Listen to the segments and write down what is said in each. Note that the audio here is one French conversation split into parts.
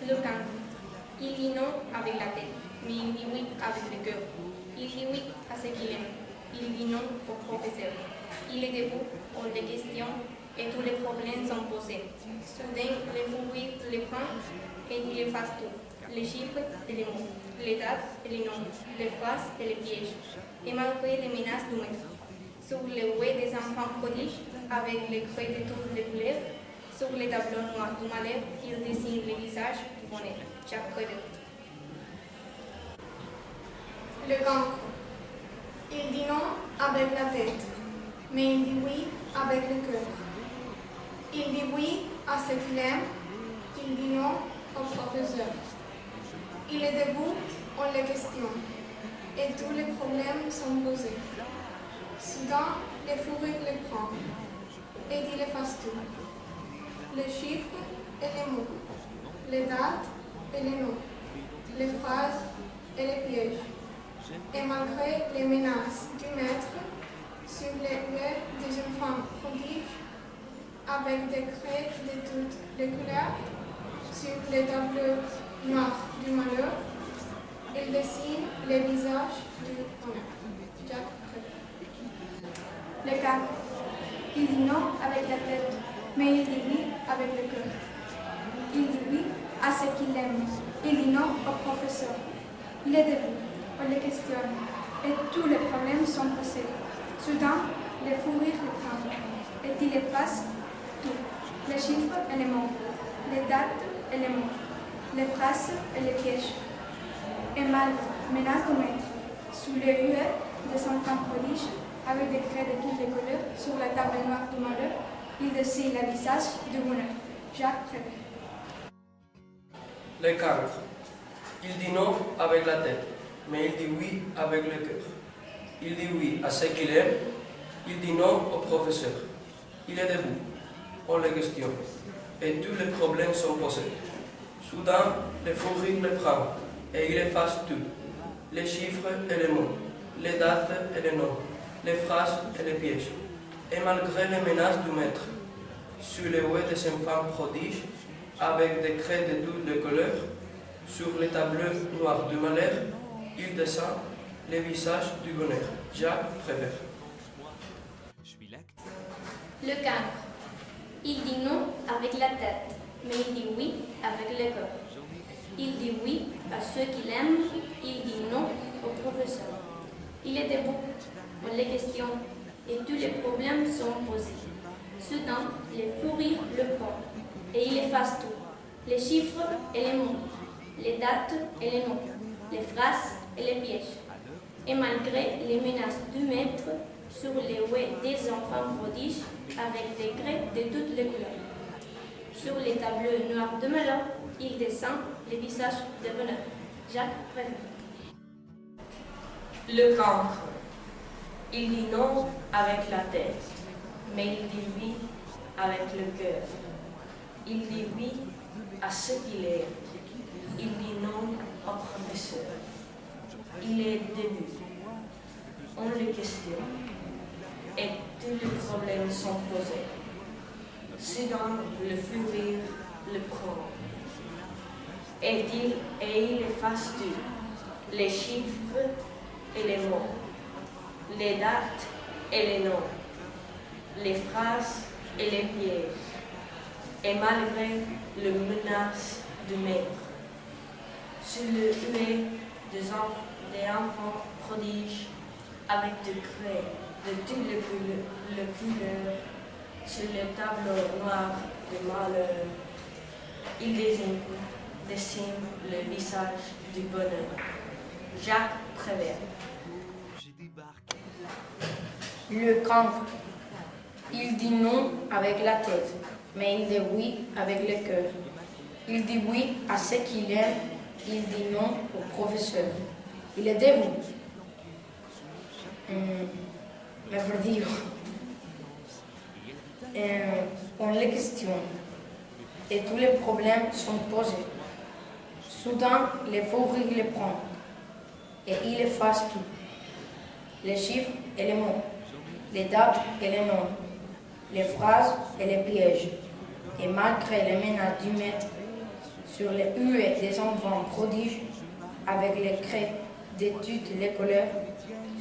Le cancre. Il dit non avec la tête, mais il dit oui avec le cœur. Il dit oui à ce qu'il aime. Il dit non au professeur. Il est debout, on les questions et tous les problèmes sont posés. Soudain, les fous rires les prend et il efface tout. Les chiffres et les mots, les dates et les noms, les phrases et les pièges. Et malgré les menaces du maître, sur les ouets des enfants prodiges, avec les craies de toutes les couleurs, sur les tableaux noirs du malheur, il dessine les visages du bonheur. Jacques Prévert. Le cancre. Il dit non avec la tête, mais il dit oui avec le cœur. Il dit oui à ce qu'il aime, il dit non au professeur. Il est debout, on le questionne, et tous les problèmes sont posés. Soudain, les fous rires le prend, et il efface tout. Les chiffres et les mots, les dates et les noms, les phrases et les pièges. Et malgré les menaces du maître sur les yeux des enfants prodiges, avec des craies de toutes les couleurs, sur les tableaux noirs du malheur, il dessine les visages du bonheur. Jacques Prévert. Le cancre. Il dit non avec la tête, mais il dit oui avec le cœur. Il dit oui à ce qu'il aime. Il dit non au professeur. Il est debout, on le questionne, et tous les problèmes sont posés. Soudain, les fous rires le prennent, et il efface tout. Les chiffres et les mots, les dates et les mots, les phrases et les pièges. Et mal menace de maître, sous les yeux des enfants prodiges, avec des traits de toutes les couleurs, sur la table noire du malheur, il dessine le visage du bonheur. Jacques Prévert. Le cancre. Il dit non avec la tête, mais il dit oui avec le cœur. Il dit oui à ce qu'il aime, il dit non au professeur. Il est debout, on le questionne, et tous les problèmes sont posés. Soudain, le fou rire le prend, et il efface tout. Les chiffres et les mots, les dates et les noms, les phrases et les pièges. Et malgré les menaces du maître, sur les ouets des enfants prodiges, avec des craies de toutes les couleurs, sur les tableaux noirs du malheur, il descend les visages du bonheur. Jacques Prévert. Le cancre. Il dit non avec la tête, mais il dit oui avec le cœur. Il dit oui à ceux qu'il aime, il dit non au professeur. Il est debout, on les questionne, et tous les problèmes sont posés. Soudain, les fous rires le prend, et il efface tout. Les chiffres et les mots, les dates et les noms, les phrases et les pièges. Et malgré les menaces du maître, sur les ouets des enfants prodiges, avec des craies de toutes les couleurs. Sur les tableaux noirs de malheur, il descend les visages de bonheur. Jacques Prévert. Le cancre. Il dit non avec la tête, mais il dit oui avec le cœur. Il dit oui à ce qu'il est. Il dit non au professeur. Il est debout. On le questionne. Et tous les problèmes sont posés. Soudain, le fou rire le prend. Et il efface tout. Les chiffres et les mots, les dates et les noms, les phrases et les pièges. Et malgré les menaces du maître, sur le huet des enfants prodiges, avec des craies de toutes les couleurs, sur le tableau noir de malheur, il dessine le visage du bonheur. Jacques Prévert. Le cancre. Il dit non avec la tête, mais il dit oui avec le cœur. Il dit oui à ce qu'il aime, il dit non au professeur. Il est debout. Mais pour dire, on les questionne et tous les problèmes sont posés. Soudain, les fous rires le prend et il efface tout. Les chiffres et les mots, les dates et les noms, les phrases et les pièges. Et malgré les menaces du maître, sur les huées des enfants prodiges, avec les craies d'études les couleurs,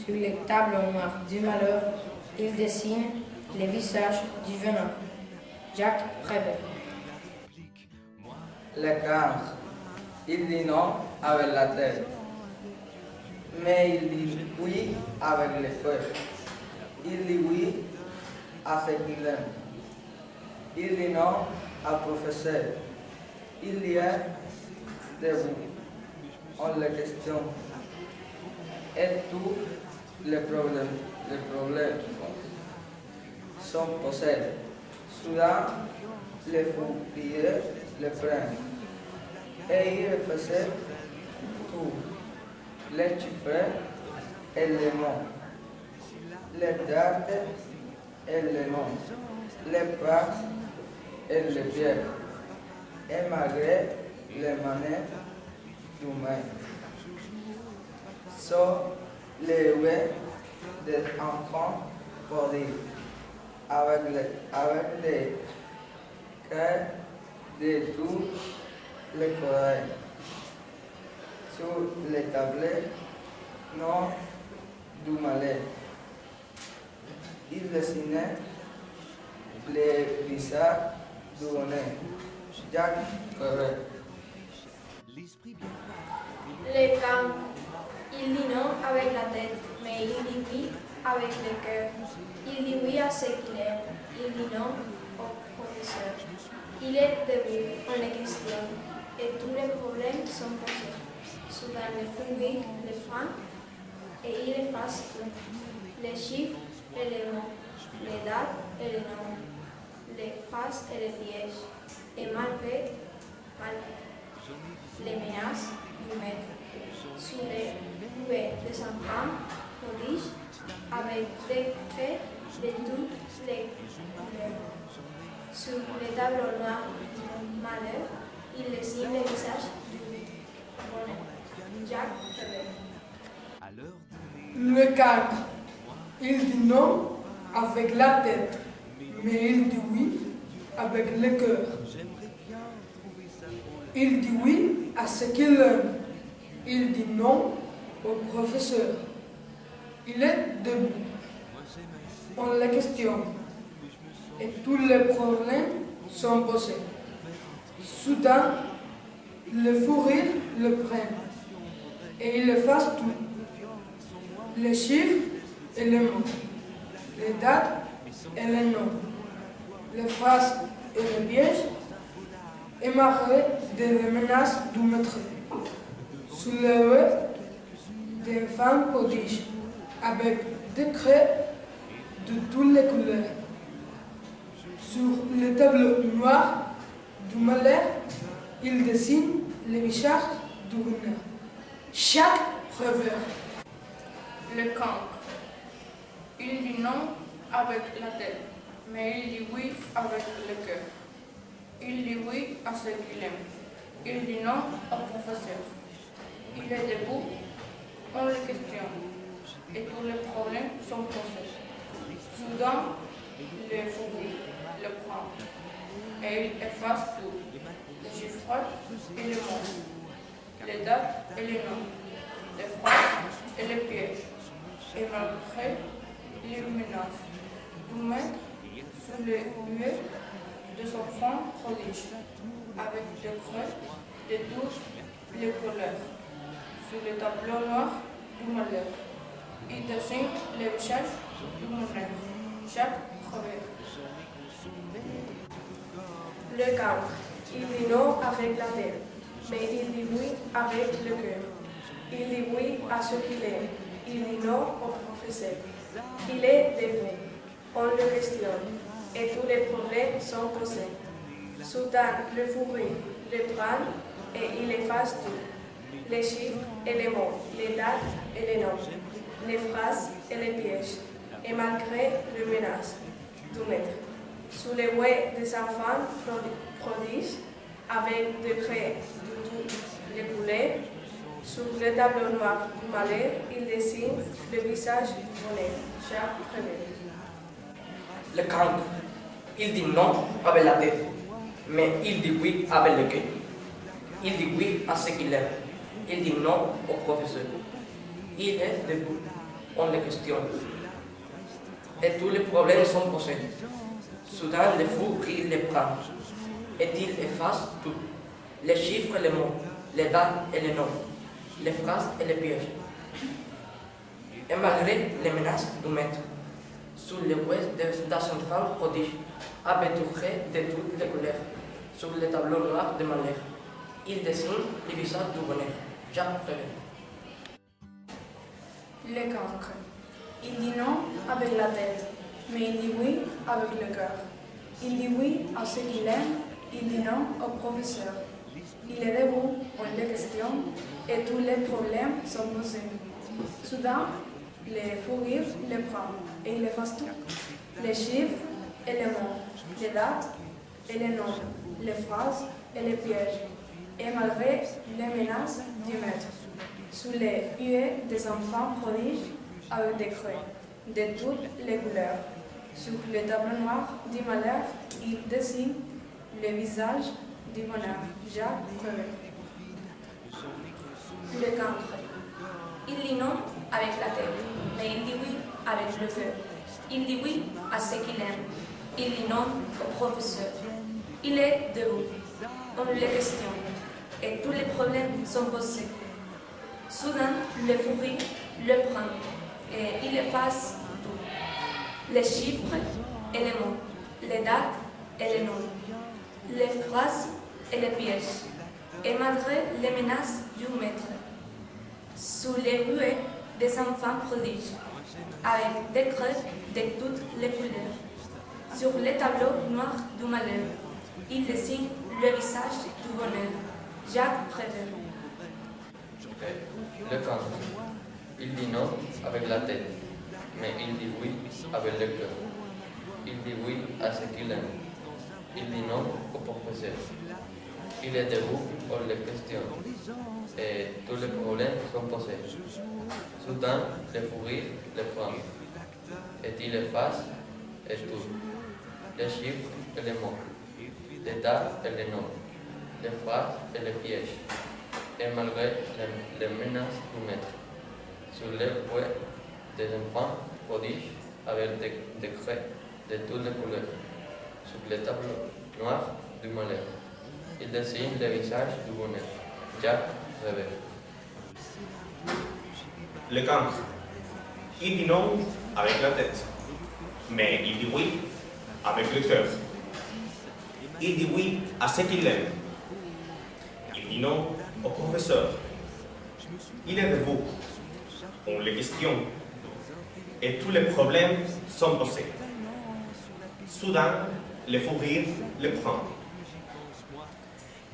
sur les tableaux noirs du malheur, il dessine les visages du venin. Jacques Prévert. Le cancre, il dit non avec la tête, mais il dit oui avec le cœur. Il dit oui à ce qu'il aime. Il dit non au professeur. Il y est debout. On le questionne. Et tous les problèmes sont posés. Soudain, les fouillés le prennent. Et il faisait tout. Les chiffres et les mots. Les dates et les noms. Les phrases et les pieds. Et malgré les manettes humaines. Sont les huées des enfants prodiges avec des cœurs de tous les collèges. Sur les tablettes, non du malais. Il dessinait les visages du bonheur. Jacques Prévert. Le cancre. Il dit non avec la tête, mais il dit oui avec le cœur. Il dit oui à ce qu'il aime. Il dit non au professeur. Il est debout, on le questionne, et tous les problèmes sont posés. Soudain, le fouille le prend, et il efface tout. Les chiffres et les mots, les dates et les noms, les phrases et les pièges, et malgré les menaces du maître. Sous les huées des enfants prodiges, avec des traits de toutes les couleurs. Sur les tableaux noirs du malheur, il dessine le visage du bonheur. Jacques Prévert. Le cancre, il dit non avec la tête, mais il dit oui avec le cœur. Il dit oui à ce qu'il aime. Il dit non au professeur. Il est debout. On le questionne. Et tous les problèmes sont posés. Soudain, le fou rire le prend. Et il efface tout. Les chiffres et les mots. Les dates et les noms. Les phrases et les pièges. Et malgré des menaces du maître. Sous les huées des femmes prodiges, avec des craies de toutes les couleurs. Sur le tableau noir du malheur, il dessine les visages du bonheur. Jacques Prévert. Le cancre. Il dit non avec la tête, mais il dit oui avec le cœur. Il dit oui à ce qu'il aime. Il dit non au professeur. Il est debout, on le questionne, et tous les problèmes sont posés. Soudain, le fouille le prend, et il efface tout, les chiffres et les mots, les dates et les noms, les phrases et les pièges, et malgré les menaces du maître sous les huées des enfants prodiges, avec des creux de toutes les couleurs. Sur le tableau noir du malheur, il dessine le visage du bonheur. Jacques Prévert. Le cancre. Il dit non avec la tête, mais il dit oui avec le cœur. Il dit oui à ce qu'il aime. Il dit non au professeur. Il est debout. On le questionne, et tous les problèmes sont posés. Soudain, le fou rire le prend, et il efface tout. Les chiffres et les mots, les dates et les noms, les phrases et les pièges, et malgré les menaces du maître. Sous les huées des enfants prodiges, avec des traits de toutes les couleurs, sur le tableau noir du malheur, il dessine le visage du bonheur. Jacques Prévert. Le cancre, il dit non avec la tête, mais il dit oui avec le cœur. Il dit oui à ce qu'il aime. Il dit non au professeur. Il est debout. On le questionne. Et tous les problèmes sont posés. Soudain, le fou il les prend. Et il efface tout. Les chiffres et les mots, les dates et les noms, les phrases et les pièges. Et malgré les menaces du maître, sous le ouest d'un enfant prodige, apeturé de toutes les couleurs, sur le tableau noir de malheur, il dessine le visage du bonheur. Jacques Prévert. Le cancre. Il dit non avec la tête, mais il dit oui avec le cœur. Il dit oui à ce qu'il aime, il dit non au professeur. Il est debout, on le questionne, et tous les problèmes sont posés. Soudain, les fous rires le prend, et il efface tout. Les chiffres et les mots, les dates et les noms, les phrases et les pièges. Et malgré les menaces du maître, sous les huées des enfants prodiges, avec des creux de toutes les couleurs. Sur le tableau noir du malheur, il dessine le visage du bonheur. Jacques Prévert. Le cancre. Il dit non avec la tête, mais il dit oui avec le cœur. Il dit oui à ce qu'il aime. Il dit non au professeur. Il est debout. On le questionne. Et tous les problèmes sont posés. Soudain, le fou rire le prend. Et il efface tout. Les chiffres et les mots, les dates et les noms, les phrases et les pièges. Et malgré les menaces du maître, sous les huées des enfants prodiges, avec des creux de toutes les couleurs, sur les tableaux noirs du malheur, il dessine le visage du bonheur. Jacques Prévert. Le cancre. Il dit non avec la tête, mais il dit oui avec le cœur. Il dit oui à ce qu'il aime. Il dit non au professeur. Il est debout, on le questionne. Et tous les problèmes sont posés. Soudain, le fou rire le prend. Et il efface et tout. Les chiffres et les mots, les dates et les noms, les phrases et les pièges. Et malgré les menaces du maître, sur les fouets des enfants prodiges avec des creux de toutes les couleurs, sur les tableaux noirs du malheur. Il dessine le visage du bonheur. Jacques Prévert. Le cancre. Il dit non avec la tête, mais il dit oui avec le cœur. Il dit oui à ce qu'il aime. Il dit non au professeur. Il est debout. On le questionne. Et tous les problèmes sont posés. Soudain, le fou rire le prend.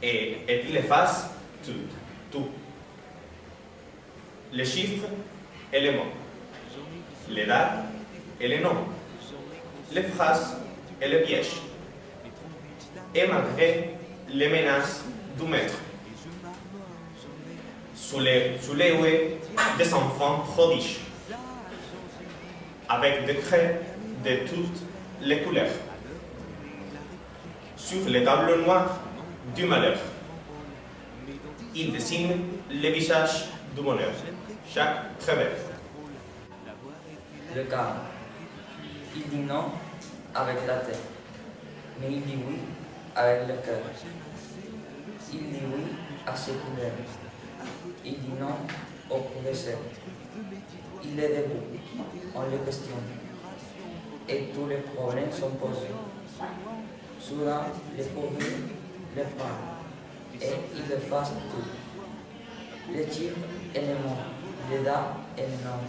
Et il efface tout. Les chiffres et les mots, les dates et les noms, les phrases et les pièges. Et malgré les menaces du maître, sous les huées des enfants prodiges, avec des craies de toutes les couleurs, sur les tableaux noirs du malheur, il dessine le visage du bonheur. Jacques Prévert. Le cancre. Il dit non avec la tête, mais il dit oui avec le cœur. Il dit oui à ce qu'il aime. Il dit non au professeur. Il est debout, on le questionne. Et tous les problèmes sont posés. Soudain, le fou rire le prend. Et il efface tout. Les chiffres et les mots, les dates et les noms,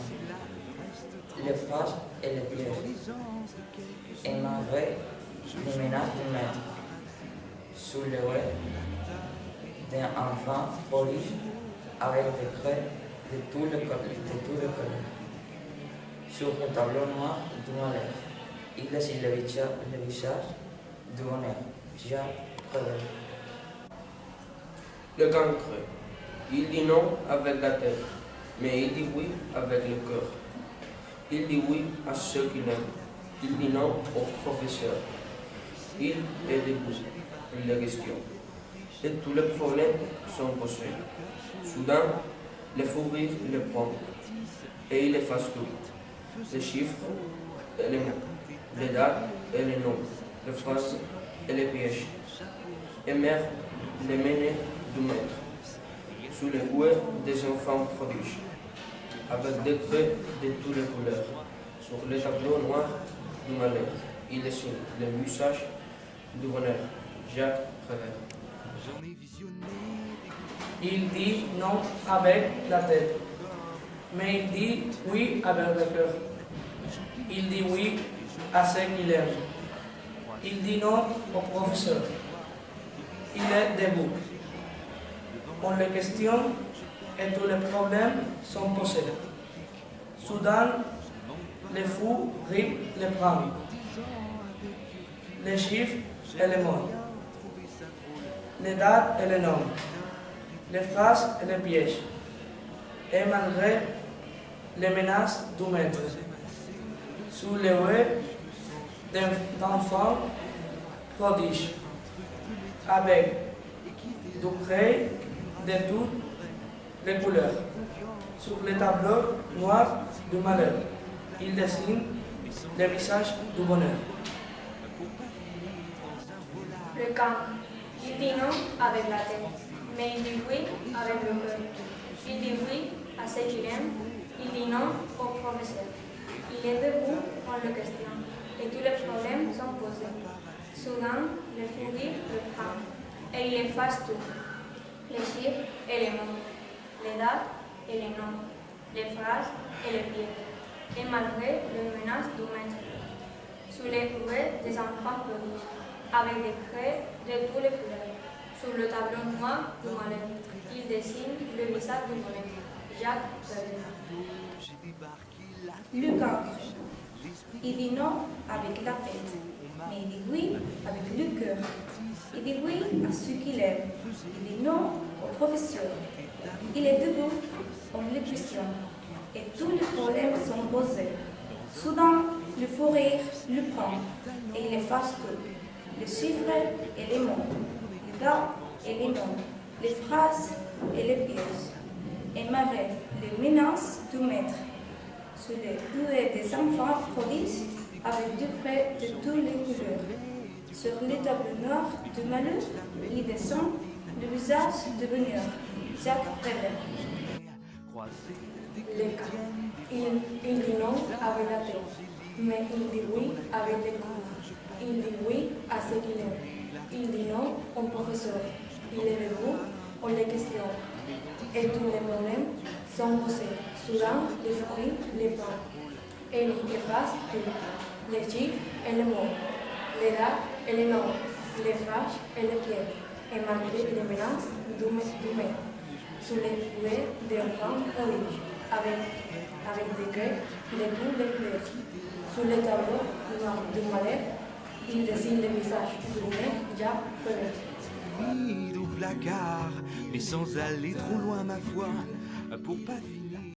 les phrases et les pièges. Et malgré les menaces du maître, sous le web d'un enfant prodige avec des creux de tous les couleurs. Sur le tableau noir du malheur, il dessine le visage du bonheur. Jacques Prévert. Le cancre. Il dit non avec la tête, mais il dit oui avec le cœur. Il dit oui à ceux qu'il aime. Il dit non au professeur. Il est debout. Il le questionne. et tous les problèmes sont posés. Soudain, le fou rire le prend et il efface tout. Les chiffres et les mots, les dates et les noms, les phrases et les pièges. Et mère les menées du maître, sous les huées des enfants prodiges, avec des traits de toutes les couleurs. Sur le tableau noir du malheur, il dessine le visage du bonheur. Jacques Prévert. Il dit non avec la tête, mais il dit oui avec le cœur. Il dit oui à ce qu'il aime. Il dit non au professeur. Il est debout. On le questionne et tous les problèmes sont posés. Soudain, les fous rient les prend. Les chiffres et les mots. Les dates et les noms. Les phrases et les pièges. Et malgré les menaces du maître, sous les huées d'enfants prodiges, avec du craie de toutes les couleurs. Sur le tableau noir du malheur, il dessine le visage du bonheur. Le cancre. Il dit non avec la tête, mais il dit oui avec le cœur. Il dit oui à ce qu'il aime, il dit non au professeur. Il est debout, on le questionne, et tous les problèmes sont posés. Soudain, le fou rire le prend, et il efface tout. Les chiffres et les mots, les dates et les noms, les phrases et les pieds. Et malgré les menaces du maître, sous les huées des enfants prodiges, avec des traits de toutes les couleurs. Sur le tableau noir du malheur, il dessine le visage du bonheur. Jacques Prévert. Le cancre. Il dit non avec la tête, mais il dit oui avec le cœur. Il dit oui à ce qu'il aime. Il dit non au professeur. Il est debout, on le questionne, et tous les problèmes sont posés. Soudain, le fou rire le prend, et il efface tout. Les chiffres et les mots, les dates et les noms, les phrases et les pièges. Et malgré les menaces du maître, sous les huées des enfants prodiges, avec du près de toutes les couleurs. Sur les tableaux noirs du malheur, il descend le visage du bonheur. Jacques Prévert. Le cas. Il dit non avec la tête, mais il dit oui avec le cœur. Il dit oui à ce qu'il aime. Il dit non au professeur. Il est debout, on le questionne. Et tous les problèmes sont posés. Soudain, les fruits les prend. Et il efface tout. Les chiffres et les mots, les dates et les noms, les phrases et les pieds. Et malgré les menaces du maître, sous les huées des enfants prodiges, avec des traits de tous les couleurs. Sur le tableau noir du malheur, il dessine le visage du bonheur. Jacques Prévert. Au placard, mais sans aller trop loin, ma foi, pour pas finir.